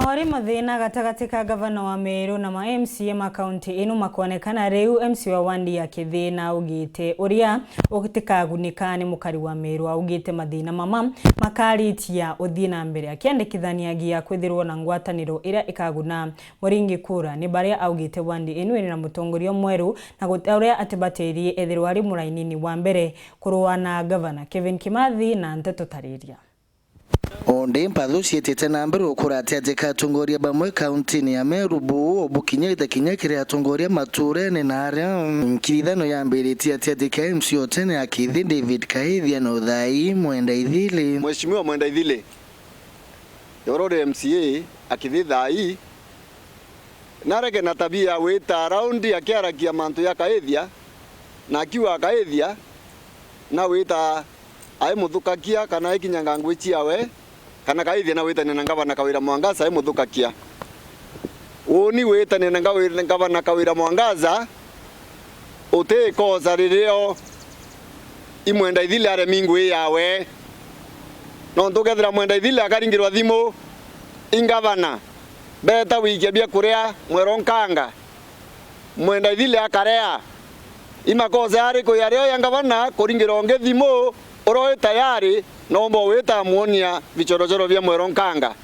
wari mathina gatagati ka gavana wa Meru na ma MCA ma county ino makonekana riu MC wa wandi ya Kithina ugite uria ugitikagunika ni mukari wa Meru ugite mathina mama makaritia uthii na mbere akiandikithania gia kwithirwo na ngwataniro ira ikaguna muringi kura ni baria augite wandi ino ina mutongoria mweru na gutauria atibatiri ethirwo ari murainini wa mbere kurwa na gavana Kevin Kimathi na Nteto Tariria. Onde mpatho cietete na mbere ukurate ateka atongoria bamwe county ni ya Meru bu obukinyete kinyekire atongoria maturene na aria nkirithano ya mbere ateka MC otene akithi David Kaithia no thai mwenda ithile Mheshimiwa mwenda ithile yorore MCA akithi thai nareke na tabia wita raundi akiarakia mantu ya Kaithia na akiwa Kaithia na wita ai muthukakia kana ikinyanga ngwichi yawe kana Kaithia na wita nena ngavana Kawira Mwangaza ai muthukakia uni wita nena ngavana Kawira Mwangaza ote koza rireo imwenda ithile are mingwe yawe no ntugethira mwenda ithile akaringirwa thimu ingavana beta wiki bia kuria mweronkanga mwenda ithile akarea imakoza ari ko yareo yangavana kuringirwa ngethimo oroe tayari nombo weta muonia vichorojoro vya mweronkanga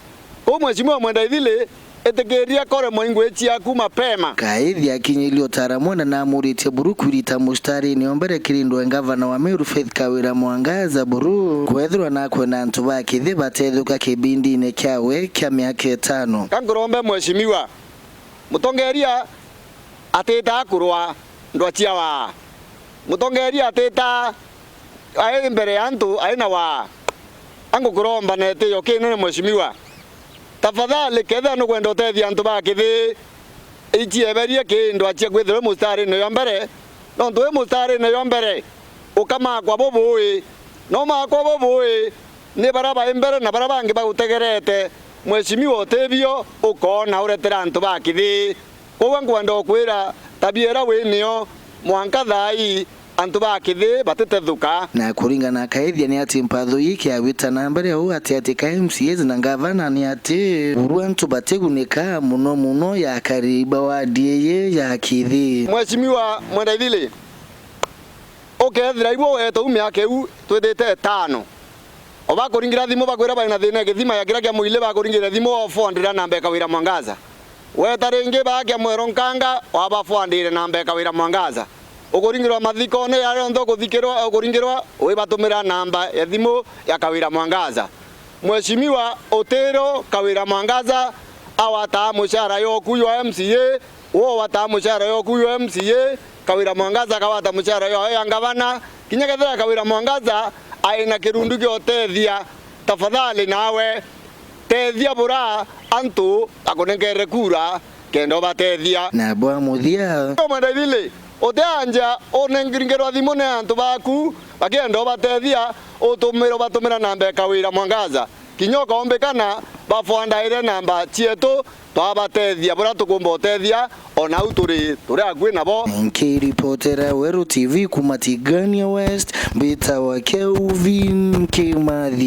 ko mheshimiwa mwenda ithile etegeria kore moingwechi yaku mapema Kaithia kinyilio taramona na amuritie buru kwirita mustari ni ombere kirindo ngavana wa Meru Faith Kawira Mwangaza buru kwethirwa na kwena ntu bakithi batethuka kibindi ne kyawe kya miaka 5 kangurombe mheshimiwa Ûtongeria ateta kurwa ndwachia wa Ûtongeria ateta ai mbere antu aina wa angu kuromba nete yokene mheshimiwa tafadhali ketha no kwenda utethia antu bakithi ichieberie kindu achie kwithwe mustari no yombere no ntwe mustari no yombere ukama kwa bobui no ma kwa bobui ni baraba imbere na baraba ngi bagutegerete mheshimiwa otebio ukona uretera antu bakithi kwa ngwenda okwira tabiera winio mwanka thai antu bakithi batethethuka na kuringana Kaithia ni ati mpatho yiki awita na mbere au ati MCAs na gavana ni ati uruantu bategunika muno ya AKARI wa DA ya kithi mheshimiwa mwenda ithile okethira ibo weto umiake u twethete 5 oba kuringira thimo bakwira bana thina githima ya kirakia muile bakuringira thimo ofondira na mbeka Kawira Mwangaza weta ringi bakia mweronkanga waba fondire na mbeka Kawira Mwangaza ukuringirwa mathikone yale ndo kuthikirwa ukuringirwa wibatumira namba ya thimu ya Kawira Mwangaza mheshimiwa Otero Kawira Mwangaza awata mushara yoku yo MCA wo wata mushara yoku yo MCA Kawira Mwangaza kawata mushara yo ya ngavana kinyekethera Kawira Mwangaza aina kirundu gyotethia tafadhali nawe tethia bura antu akonengere kura kendo batethia na bwa muthia mwenda ithile oteanja onengiringerwa thimu ne antu baku bagenda batethia utumiro batumira namba ya Kawira Mwangaza kinyoka ombekana bafondaire namba chietu twabatethia bura tukumba otethia ona uturi akwi nabo nkiripotera Weru TV kumatigania West bita wa Kevin Kimathi.